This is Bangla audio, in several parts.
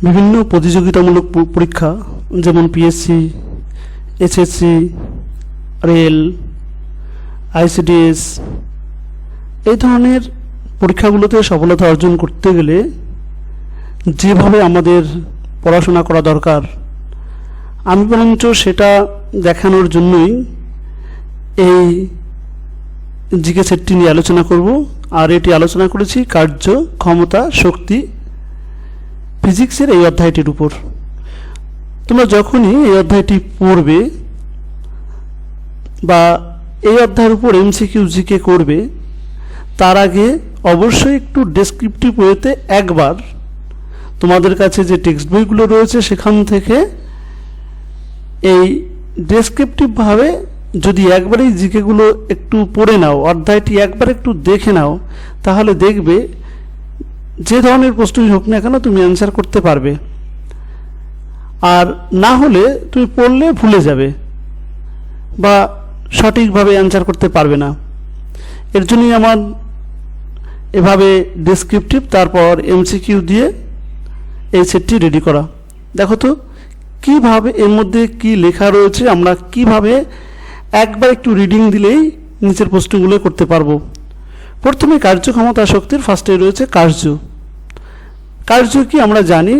বিভিন্ন প্রতিযোগিতামূলক পরীক্ষা যেমন পিএসসি, এসএসসি, রেল, আইসিডিএস এই ধরনের পরীক্ষাগুলোতে সফলতা অর্জন করতে গেলে যেভাবে আমাদের পড়াশোনা করা দরকার, আমি বরঞ্চ সেটা দেখানোর জন্যই এই জিকে সেটটি নিয়ে আলোচনা করব। আর এটি আলোচনা করেছি কার্য, ক্ষমতা, শক্তি ফিজিক্সের এই অধ্যায়টির উপর। তোমরা যখনই এই অধ্যায়টি পড়বে বা এই অধ্যায়ের উপর এমসিকিউ জিকে করবে, তার আগে অবশ্যই একটু ডেসক্রিপটিভ ওয়েতে একবার তোমাদের কাছে যে টেক্সট বইগুলো রয়েছে সেখান থেকে এই ডেসক্রিপটিভভাবে যদি একবারেই জিকেগুলো একটু পড়ে নাও, অধ্যায়টি একবার একটু দেখে নাও, তাহলে দেখবে যে ধরনের প্রশ্নই হোক না কেন তুমি অ্যান্সার করতে পারবে। আর না হলে তুমি পড়লে ভুলে যাবে বা সঠিকভাবে অ্যান্সার করতে পারবে না। এর জন্যই আমার এভাবে ডেসক্রিপটিভ তারপর এমসিকিউ দিয়ে এই সেটটি রেডি করা। দেখো তো কীভাবে এর মধ্যে কি লেখা রয়েছে, আমরা কিভাবে একবার একটু রিডিং দিলেই নিচের প্রশ্নগুলো করতে পারবো। প্রথমে কার্য, ক্ষমতা, শক্তির ফার্স্টে রয়েছে কার্য। কার্য কি আমরা জানি,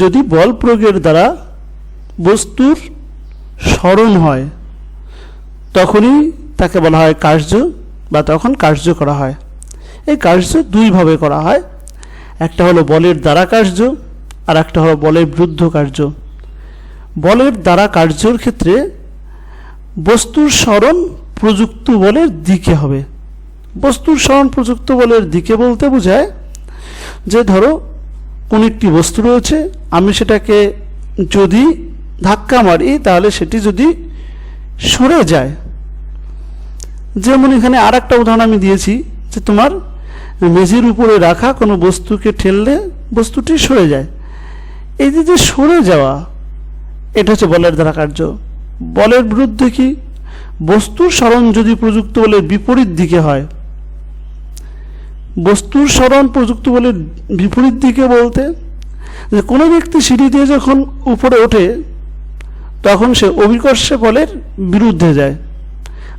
যদি বল প্রয়োগের দ্বারা বস্তুর স্মরণ হয় তখনই তাকে বলা হয় কার্য বা তখন কার্য করা হয়। এই কার্য দুইভাবে করা হয়, একটা হলো বলের দ্বারা কার্য আর একটা হলো বলের বিরুদ্ধ কার্য। বলের দ্বারা কার্যর ক্ষেত্রে বস্তুর স্মরণ প্রযুক্ত বলের দিকে হবে। বস্তুর স্মরণ প্রযুক্ত বলের দিকে বলতে বোঝায় যে ধরো কোন একটি বস্তু রয়েছে, আমি সেটাকে যদি ধাক্কা মারি তাহলে সেটি যদি সরে যায়। যেমন এখানে আর একটা উদাহরণ আমি দিয়েছি যে তোমার মেঝের উপরে রাখা কোনো বস্তুকে ঠেললে বস্তুটি সরে যায়। এই যে সরে যাওয়া, এটা হচ্ছে বলের দ্বারা কার্য। বলের বিরুদ্ধে কি, বস্তুর স্মরণ যদি প্রযুক্ত বলের বিপরীত দিকে হয়। বস্তুর স্মরণ প্রযুক্ত বলের বিপরীত দিকে বলতে যে কোনো ব্যক্তি সিঁড়ি দিয়ে যখন উপরে ওঠে তখন সে অভিকর্ষে বলের বিরুদ্ধে যায়।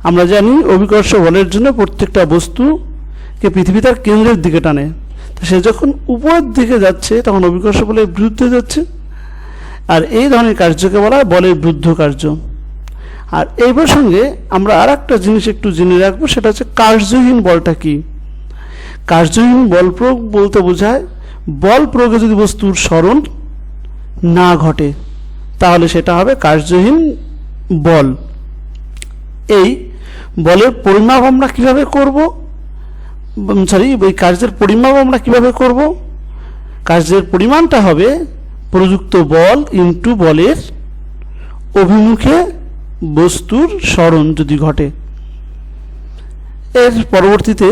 আমরা জানি অভিকর্ষ বলের জন্য প্রত্যেকটা বস্তুকে পৃথিবী তার কেন্দ্রের দিকে টানে। তো সে যখন উপরের দিকে যাচ্ছে তখন অভিকর্ষ বলের বিরুদ্ধে যাচ্ছে। আর এই ধরনের কার্যকে বলা হয় বলের বিরুদ্ধ কার্য। আর এই প্রসঙ্গে আমরা আর একটা জিনিস একটু জেনে রাখবো, সেটা হচ্ছে কার্যহীন বলটা কি। কার্যহীন বল প্রয়োগ বলতে বোঝায় বল প্রয়োগে যদি বস্তুর স্মরণ না ঘটে তাহলে সেটা হবে কার্যহীন বল। এই বলের পরিমাপ আমরা কিভাবে করব, এই কার্যের পরিমাপ আমরা কিভাবে করব? কার্যের পরিমাণটা হবে প্রযুক্ত বল ইনটু বলের অভিমুখে বস্তুর স্মরণ যদি ঘটে। এর পরবর্তীতে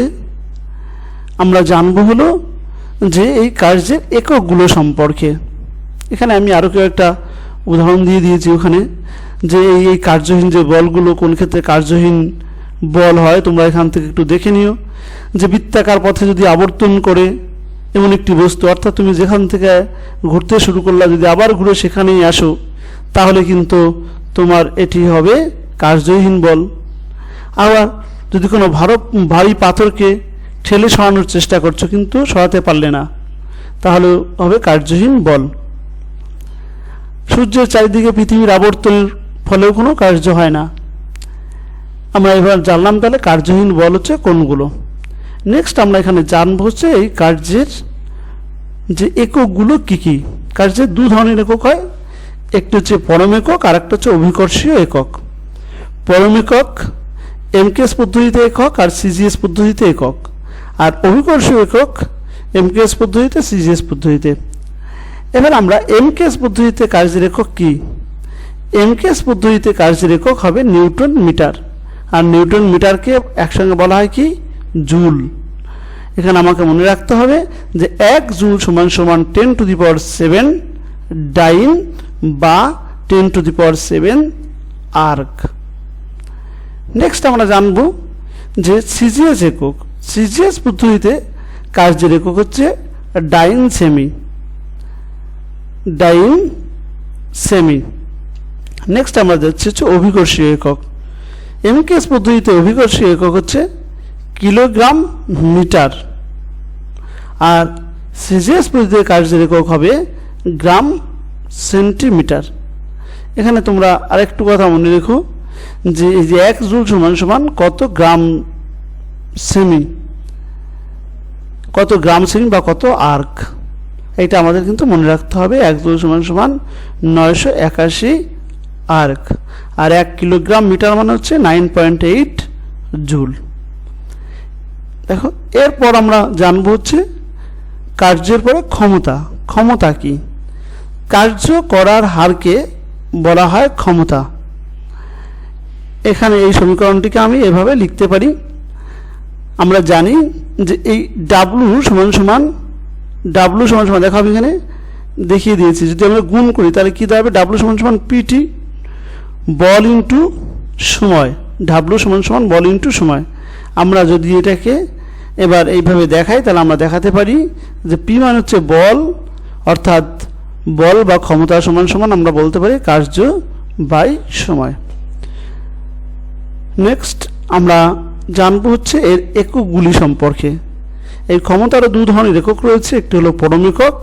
আমরা জানবো হলো যে এই কার্যের এককগুলো সম্পর্কে। এখানে আমি আরও একটা উদাহরণ দিয়ে দিয়েছি ওখানে, যে এই কার্যহীন যে বলগুলো কোন ক্ষেত্রে কার্যহীন বল হয় তোমরা এখান থেকে একটু দেখে নিও। যে বৃত্তাকার পথে যদি আবর্তন করে এমন একটি বস্তু, অর্থাৎ তুমি যেখান থেকে ঘুরতে শুরু করলা যদি আবার ঘুরে সেখানেই আসো তাহলে কিন্তু তোমার এটি হবে কার্যহীন বল। আবার যদি কোনো ভারী পাথরকে ঠেলে সরানোর চেষ্টা করছো কিন্তু সরাতে পারলে না, তাহলে হবে কার্যহীন বল। সূর্যের চারিদিকে পৃথিবীর আবর্তনের ফলেও কোনো কার্য হয় না। আমরা এবার জানলাম তাহলে কার্যহীন বল হচ্ছে কোনগুলো। নেক্সট আমরা এখানে জানবো হচ্ছে এই কার্যের যে এককগুলো কি কি। কার্যের দু ধরনের একক হয়, একটি হচ্ছে পরম একক আর একটা হচ্ছে অভিকর্ষীয় একক। পরম একক এমকেএস পদ্ধতিতে একক আর সিজিএস পদ্ধতিতে একক, আর অভিকর্ষীয় একক এমকেএস পদ্ধতিতে, সিজিএস পদ্ধতিতে। এবার আমরা এমকেএস পদ্ধতিতে কার্যের একক কি? এমকেএস পদ্ধতিতে কার্যের একক হবে নিউটন মিটার, আর নিউটন মিটারকে একসঙ্গে বলা হয় কি জুল। এখানে আমাকে মনে রাখতে হবে যে 1 জুল সমান সমান 10⁷ ডাইন বা 10⁷ আর্ক। নেক্সট আমরা জানব যে সিজিএস একক। সিজিএস পদ্ধতিতে কার্যের একক হচ্ছে ডাইন সেমি। ডাইন সেমি। নেক্সট আমরা যাচ্ছি হচ্ছে অভিকর্ষীয় একক। এমকেএস পদ্ধতিতে অভিকর্ষীয় একক হচ্ছে কিলোগ্রাম মিটার, আর সিজিএস পদ্ধতিতে কার্যের একক হবে গ্রাম সেন্টিমিটার। এখানে তোমরা আরেকটু কথা মনে রেখো যে এই যে 1 জুল সমান সমান কত গ্রাম সেমি, কত গ্রাম সেমি বা কত আর্ক, এটা আমাদের কিন্তু মনে রাখতে হবে। 1 জুল সমান সমান 981 আর্ক, আর 1 কিলোগ্রাম মিটার মানে হচ্ছে 9.8 জুল। দেখো, এরপর আমরা জানবো হচ্ছে কার্যের পরে ক্ষমতা। ক্ষমতা কি? কার্য করার হারকে বলা হয় ক্ষমতা। এখানে এই সমীকরণটিকে আমি এভাবে লিখতে পারি। আমরা জানি যে এই ডাব্লু সমান সমান দেখো আমি এখানে দেখিয়ে দিয়েছি, যদি আমরা গুণ করি তাহলে কী দাঁড়াবে? ডাব্লু সমান সমান পিটি বল ইন্টু সময়। ডাব্লু সমান সমান বল ইন্টু সময়। আমরা যদি এটাকে এবার এইভাবে দেখাই তাহলে আমরা দেখাতে পারি যে পি মানে হচ্ছে বল, অর্থাৎ বল বা ক্ষমতা সমান সমান আমরা বলতে পারি কার্য বাই সময়। নেক্সট আমরা জানবো হচ্ছে এর এককগুলি সম্পর্কে। এই ক্ষমতারও দু ধরনের একক রয়েছে, একটি হলো পরম একক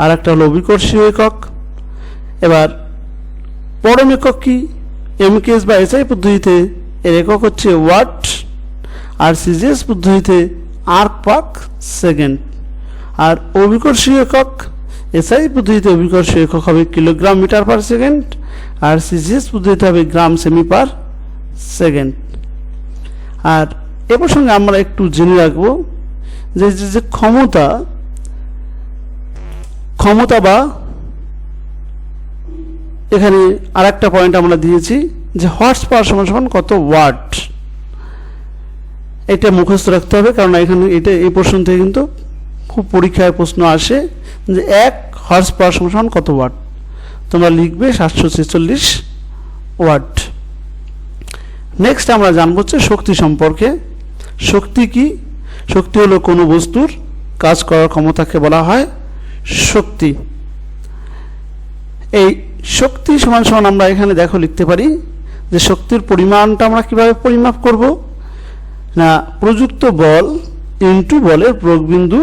আর একটা হলো অভিকর্ষীয় একক। এবার পরম একক কি? এমকেএস বা এসআই পদ্ধতিতে এর একক হচ্ছে ওয়াট, আর সিজিএস পদ্ধতিতে আর্ক পাক সেকেন্ড। আর অভিকর্ষীয় একক এসআই পদ্ধতিতে অভিকর্ষীয় একক হবে কিলোগ্রাম মিটার পার সেকেন্ড, আর সিজিএস পদ্ধতিতে হবে গ্রাম সেমি পার সেকেন্ড। আর এ প্রসঙ্গে আমরা একটু জেনে রাখবো যে যে ক্ষমতা বা এখানে আর একটা পয়েন্ট আমরা দিয়েছি যে হর্স পাওয়ার সমান সমান কত ওয়াট। এটা মুখস্থ রাখতে হবে, কারণ এখানে এটা এই প্রশ্ন থেকে কিন্তু খুব পরীক্ষায় প্রশ্ন আসে যে 1 হর্স পাওয়ার সমান সমান কত ওয়াট। তোমরা লিখবে 746 ওয়াট। নেক্সট আমরা জানবো হচ্ছে শক্তি সম্পর্কে। শক্তি কি? শক্তি হলো কোনো বস্তুর কাজ করার ক্ষমতাকে বলা হয় শক্তি। এই শক্তি সমান সমান আমরা এখানে দেখো লিখতে পারি যে শক্তির পরিমাণটা আমরা কিভাবে পরিমাপ করব না, প্রযুক্ত বল ইনটু বলের প্রয়োগবিন্দু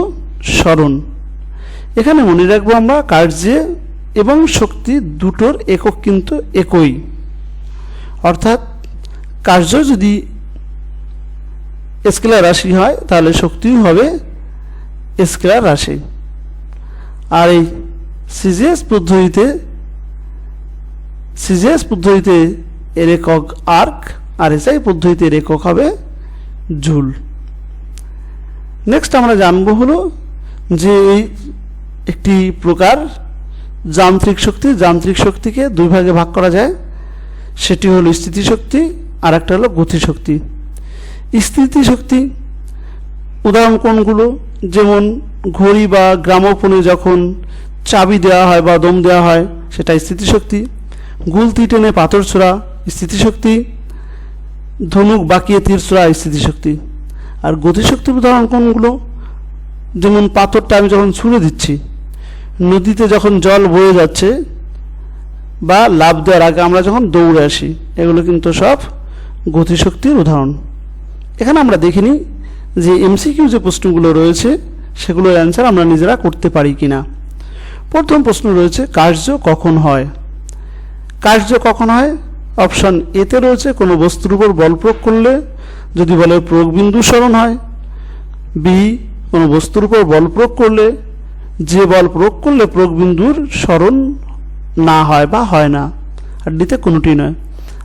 সরণ। এখানে মনে রাখবো আমরা কার্যে এবং শক্তি দুটোর একক কিন্তু একই, অর্থাৎ কার্য যদি স্কেলার রাশি হয় তাহলে শক্তিও হবে স্কেলার রাশি। আর এই সিজিএস পদ্ধতিতে এর একক আর্ক, আর এসআই পদ্ধতিতে এর একক হবে জুল। নেক্সট আমরা জানবো হলো যে এই একটি প্রকার যান্ত্রিক শক্তি। যান্ত্রিক শক্তিকে দুই ভাগে ভাগ করা যায়, সেটি হলো স্থিতিশক্তি আর একটা হলো গতিশক্তি। স্থিতিশক্তি উদাহরণ কোনগুলো? যেমন ঘড়ি বা গ্রামোফোনে যখন চাবি দেওয়া হয় বা দম দেওয়া হয় সেটা স্থিতিশক্তি। গুলতি টেনে পাথর ছোড়া স্থিতিশক্তি। ধনুক বাঁকিয়ে তীর ছোড়া স্থিতিশক্তি। আর গতিশক্তির উদাহরণ কোনগুলো? যেমন পাথরটা আমি যখন ছুঁড়ে দিচ্ছি, নদীতে যখন জল বয়ে যাচ্ছে, বা লাফ দেওয়ার আগে আমরা যখন দৌড়ে আসি, এগুলো কিন্তু সব গতিশক্তির উদাহরণ। এখানে আমরা দেখিনি যে এমসিকিউ যে প্রশ্নগুলো রয়েছে সেগুলোর অ্যান্সার আমরা নিজেরা করতে পারি কিনা। প্রথম প্রশ্ন রয়েছে কার্য কখন হয়। কার্য কখন হয়? অপশন এতে রয়েছে কোনো বস্তুর উপর বল প্রয়োগ করলে যদি বলের প্রয়োগবিন্দু সরণ হয়। বি, কোনো বস্তুর উপর বল প্রয়োগ করলে যে বল প্রয়োগ করলে প্রয়োগবিন্দুর সরণ না হয় বা হয় না। আর ডিতে কোনোটি নয়।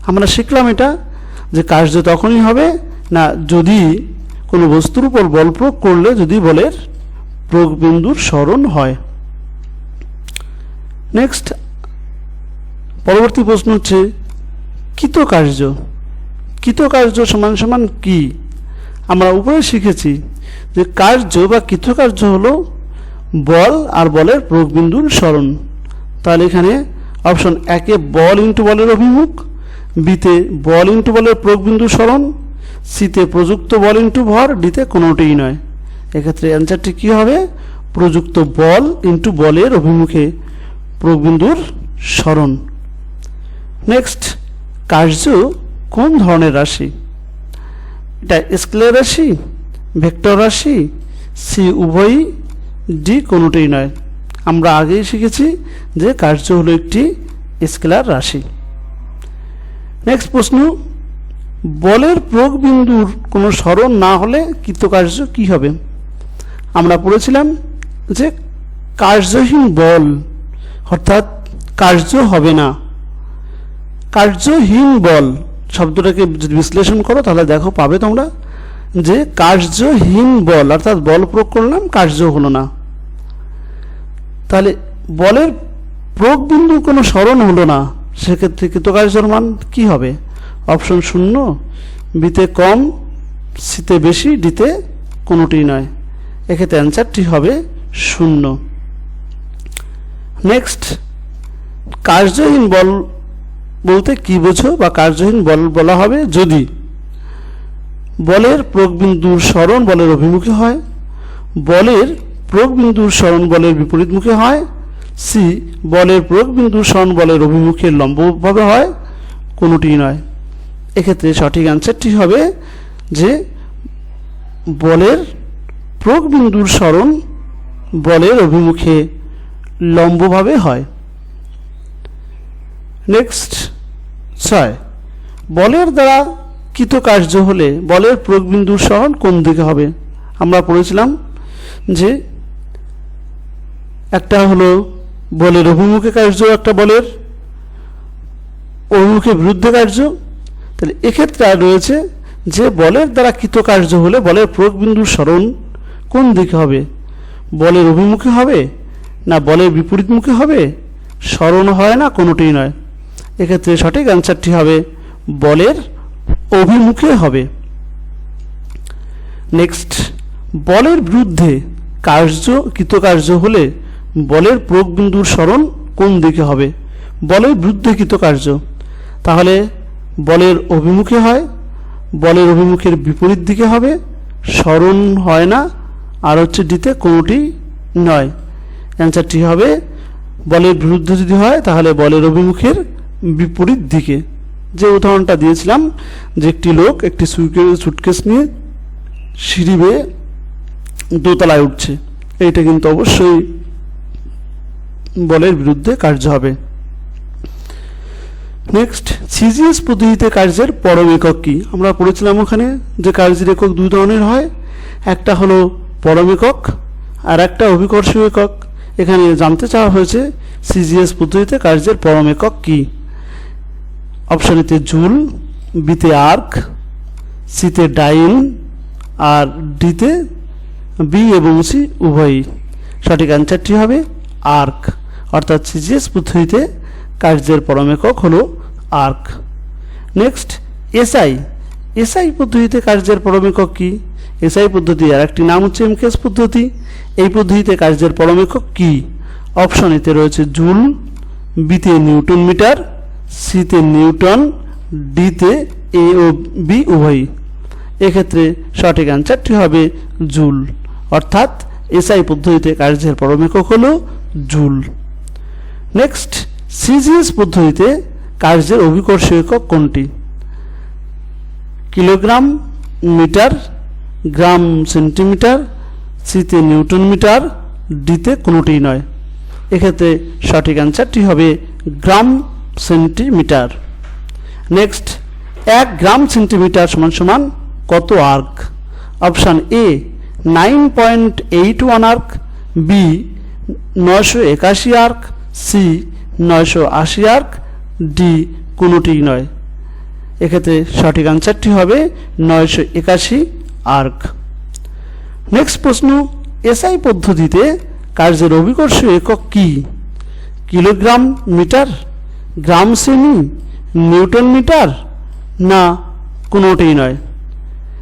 আমরা শিখলাম এটা যে কার্য তখনই হবে না যদি কোনো বস্তুর উপর বল প্রয়োগ করলে যদি বলের প্রয়োগবিন্দুর সরণ হয়। নেক্সট পরবর্তী প্রশ্ন হচ্ছে কৃতকার্য। কৃতকার্য সমান সমান কি? আমরা উপরে শিখেছি যে কার্য বা কৃতকার্য হলো বল আর বলের প্রয়োগবিন্দুর সরণ। তাহলে এখানে অপশন একে বল ইন্টু বলের অভিমুখ, বিতে বল ইন্টু বলের প্রয়োগবিন্দুর সরণ, সিতে প্রযুক্ত বল ইন্টু ভর, ডিতে কোনোটিই নয়। এক্ষেত্রে অ্যান্সারটি কী হবে? প্রযুক্ত বল ইন্টু বলের অভিমুখে প্রয়োগবিন্দুর সরণ। নেক্সট, কার্য কোন ধরনের রাশি? এটা স্কেলার রাশি, ভেক্টর রাশি, সি উভয়ই, ডি কোনোটাই নয়। আমরা আগেই শিখেছি যে কার্য হলো একটি স্কেলার রাশি। নেক্সট প্রশ্ন, বলের প্রয়োগবিন্দুর কোনো সরণ না হলে কৃতকার্য কি হবে? আমরা পড়েছিলাম যে কার্যহীন বল, অর্থাৎ কার্য হবে না। কার্যহীন বল শব্দটাকে যদি বিশ্লেষণ করো তাহলে দেখো পাবে তোমরা যে কার্যহীন বল অর্থাৎ বল প্রয়োগ করলাম, কার্য হলো না। তাহলে বলের প্রয়োগবিন্দু কোনো সরণ হলো না, সেক্ষেত্রে কৃতকার্যের মান কি হবে? অপশন শূন্য, বিতে কম, সিতে বেশি, ডিতে কোনোটি নয়। এক্ষেত্রে অ্যান্সারটি হবে শূন্য। নেক্সট, কার্যহীন বল বলতে কি বোঝো বা কার্যহীন বল বলা হবে যদি বলের প্রয়োগবিন্দুর সরণ বলের অভিমুখে হয়, বলের প্রয়োগবিন্দুর সরণ বলের বিপরীতমুখে হয়, সি বলের প্রয়োগবিন্দুর সরণ বলের অভিমুখে লম্বভাবে হয়, কোনোটি নয়। এক্ষেত্রে সঠিক অ্যান্সারটি হবে যে বলের প্রয়োগবিন্দুর সরণ বলের অভিমুখে লম্বভাবে হয়। নেক্সট 6, বলের দ্বারা কৃতকার্য হলে বলের প্রয়োগবিন্দুর সরণ কোন দিকে হবে? আমরা পড়েছিলাম যে একটা হলো বলের অভিমুখে কার্য, একটা বলের অভিমুখে বিরুদ্ধে কার্য। তাহলে এক্ষেত্রে রয়েছে যে বলের দ্বারা কৃতকার্য হলে বলের প্রয়োগবিন্দুর সরণ কোন দিকে হবে? বলের অভিমুখে হবে না বলের বিপরীতমুখে হবে? সরণ হয় না, কোনোটিই নয়। এক্ষেত্রে সঠিক অ্যান্সারটি হবে বলের অভিমুখে হবে। নেক্সট, বলের বিরুদ্ধে কৃতকার্য হলে বলের প্রয়োগবিন্দুর সরণ কোন দিকে হবে? বলের বিরুদ্ধে কৃতকার্য, তাহলে বলের অভিমুখে হয়, বলের অভিমুখের বিপরীত দিকে হবে, সরণ হয় না, আর হচ্ছে ডিতে কোনোটি নয়। অ্যান্সারটি হবে বলের বিরুদ্ধে যদি হয় তাহলে বলের অভিমুখের বিপরীত দিকে। যে উদাহরণটা দিয়েছিলাম যে একটি লোক একটি সুটকেস নিয়ে সিঁড়ি বেয়ে দোতলায় উঠছে, এইটা কিন্তু অবশ্যই বলের বিরুদ্ধে কার্য হবে। নেক্সট, সিজিএস পদ্ধতিতে কার্যের পরম একক কি? আমরা পড়েছিলাম ওখানে যে কার্যের একক দুই ধরনের হয়, একটা হলো পরম একক আর একটা অভিকর্ষীয় একক। এখানে জানতে চাওয়া হয়েছে সিজিএস পদ্ধতিতে কার্যের পরম একক কি? অপশন এতে জুল, বিতে আর্ক, সিতে ডাইন, আর ডিতে বি এবং সি উভয়ই। সঠিক অ্যান্সারটি হবে আর্ক, অর্থাৎ সিজিএস পদ্ধতিতে কার্যের পরম একক হলো আর্ক। নেক্সট, এসআই পদ্ধতিতে কার্যের পরম একক কি? এসআই পদ্ধতি আর একটি নাম হচ্ছে এমকেএস পদ্ধতি। এই পদ্ধতিতে কার্যের পরম একক কি? অপশন এতে রয়েছে জুল, বিতে নিউটন মিটার, সিতে নিউটন, ডিতে এ ও বি উভয়ই। এক্ষেত্রে সঠিক অ্যান্সারটি হবে জুল, অর্থাৎ এসআই পদ্ধতিতে কার্যের পরম একক হলো জুল। নেক্সট, সিজিএস পদ্ধতিতে কার্যের অভিকর্ষীয় একক কোনটি? কিলোগ্রাম, মিটার, গ্রাম, সেন্টিমিটার, সিতে নিউটন মিটার, ডিতে কোনোটিই নয়। এক্ষেত্রে সঠিক অ্যান্সারটি হবে gram centimetre. Next, 1 gram centimetre সমান সমান কত erg? Option A 9.81 erg, B 981 erg, C 980 erg, D কোনোটিই নয়। এক্ষেত্রে সঠিক অ্যান্সারটি হবে 981 আর্ক। নেক্সট প্রশ্ন, এসআই পদ্ধতিতে কার্যের অভিকর্ষীয় একক কি? কিলোগ্রাম মিটার, গ্রাম সেমি, নিউটন মিটার, না কোনোটিই নয়?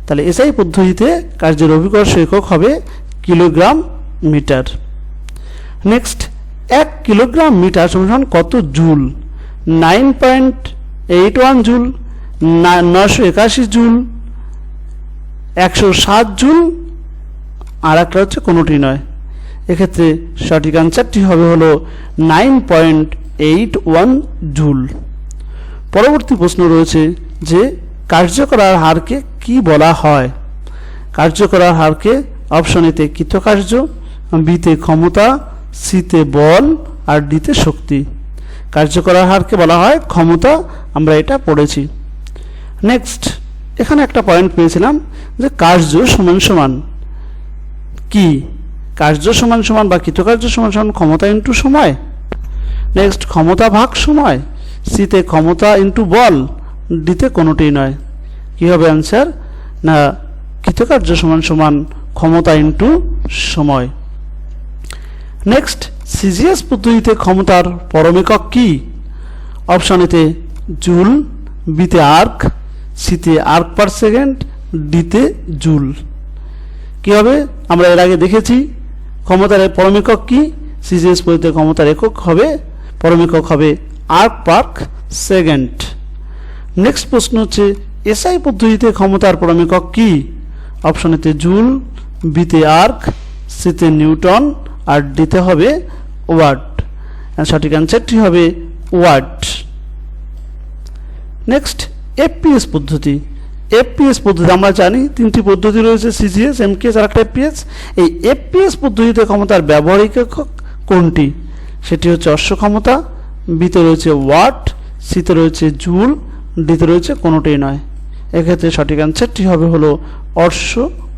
তাহলে এসআই পদ্ধতিতে কার্যের অভিকর্ষীয় একক হবে kilogram metre. Next, 1 kilogram metre সমান কত জুল? 9.81 জুল, 981 জুল, 107 জুল, আর একটা হচ্ছে কোনোটি নয়। এক্ষেত্রে সঠিক অ্যান্সারটি হবে হলো 9.81 জুল। পরবর্তী প্রশ্ন রয়েছে যে কার্য করার হারকে কি বলা হয়? কার্য করার হারকে অপশন এতে কৃতকার্য, বিতে ক্ষমতা, সিতে বল আর ডিতে শক্তি। কার্য করার হারকে বলা হয় ক্ষমতা, আমরা এটা পড়েছি। নেক্সট, এখানে একটা পয়েন্ট পেয়েছিলাম যে কার্য সমান সমান কি? কার্য সমান সমান বা কৃতকার্য সমান সমান ক্ষমতা ইন্টু সময়। নেক্সট, ক্ষমতা ভাগ সময়, সিতে ক্ষমতা ইন্টু বল, ডিতে কোনোটিই নয়। কি হবে অ্যান্সার? না, কৃতকার্য সমান সমান ক্ষমতা ইন্টু সময়। নেক্সট, সিজিএস পদ্ধতিতে ক্ষমতার পরমেকক কি? অপশন এতে জুল, বিতে আর্ক, সিতে আর্ক পার সেকেন্ড, ডিতে জুল। কি হবে? আমরা এর আগে দেখেছি ক্ষমতার পরমেকক কি? সিজিএস পদ্ধতিতে ক্ষমতার একক হবে, পরমেকক হবে আর্ক পার সেকেন্ড। নেক্সট প্রশ্ন হচ্ছে এসআই পদ্ধতিতে ক্ষমতার পরমেকক কি? অপশন এতে জুল, বিতে আর্ক, সিতে নিউটন আর ডিতে হবে ওয়াট। সঠিক অ্যান্সারটি হবে ওয়াট। নেক্সট, এফপিএস পদ্ধতি। এফপিএস পদ্ধতি আমরা জানি তিনটি পদ্ধতি রয়েছে, সিজিএস, এমকেএস আর একটা এফপিএস। এই এফপিএস পদ্ধতিতে ক্ষমতার ব্যবহারিক একক কোনটি? সেটি হচ্ছে অশ্ব ক্ষমতা, বিতে রয়েছে ওয়াট, সিতে রয়েছে জুল, ডিতে রয়েছে কোনোটাই নয়। এক্ষেত্রে সঠিক অ্যান্সারটি হবে হলো অশ্ব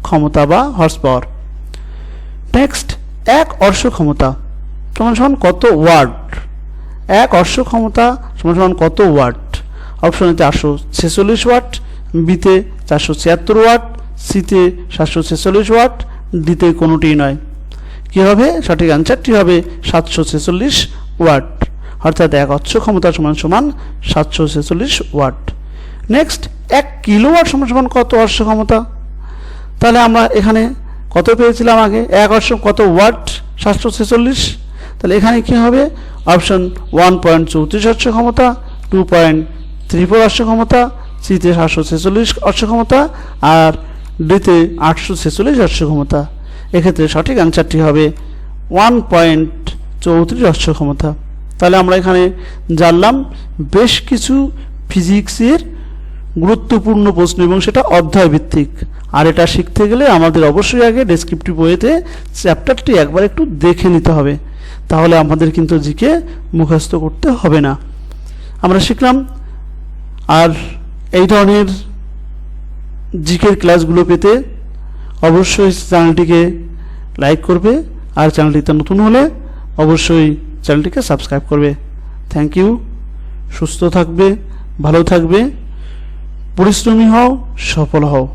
ক্ষমতা বা হর্স পাওয়ার। নেক্সট, এক অশ্ব ক্ষমতা সমান সমান কত ওয়াট? এক অশ্ব ক্ষমতা সমান সমান কত ওয়াট? অপশন এতে 846 ওয়াট, বিতে 476 ওয়াট, সিতে 746 ওয়াট, ডিতে কোনোটিই নয়। কি হবে? সঠিক অ্যান্সারটি হবে 746 ওয়াট, অর্থাৎ এক অশ্ব ক্ষমতা সমান সমান 746 ওয়াট। নেক্সট, 1 কিলোওয়াট সমান সমান কত অশ্ব ক্ষমতা? তাহলে আমরা এখানে কত পেয়েছিলাম আগে? এক অশ্ব কত ওয়াট? 746। তাহলে এখানে কি হবে? অপশন 1.34 অশ্ব ক্ষমতা, 2.34 অশ্ব ক্ষমতা, সিতে 746 অশ্ব ক্ষমতা আর ডিতে 846 অশ্ব ক্ষমতা। এক্ষেত্রে সঠিক অ্যান্সারটি হবে 1.34 অশ্ব ক্ষমতা। তাহলে আমরা এখানে জানলাম বেশ কিছু ফিজিক্সের গুরুত্বপূর্ণ প্রশ্ন এবং সেটা অধ্যায় ভিত্তিক। আর এটা শিখতে গেলে আমাদের অবশ্যই আগে ডেসক্রিপটিভ ওয়েতে চ্যাপ্টারটি একবার একটু দেখে নিতে হবে, তাহলে আমাদের কিন্তু জিকে মুখস্থ করতে হবে না। আমরা শিখলাম। আর এই ধরনের জিকের ক্লাসগুলো পেতে অবশ্যই চ্যানেলটিকে লাইক করবে, আর চ্যানেলটিতে নতুন হলে অবশ্যই চ্যানেলটিকে সাবস্ক্রাইব করবে। Thank you. সুস্থ থাকবে, ভালো থাকবে, পরিশ্রমী হও, সফল হও।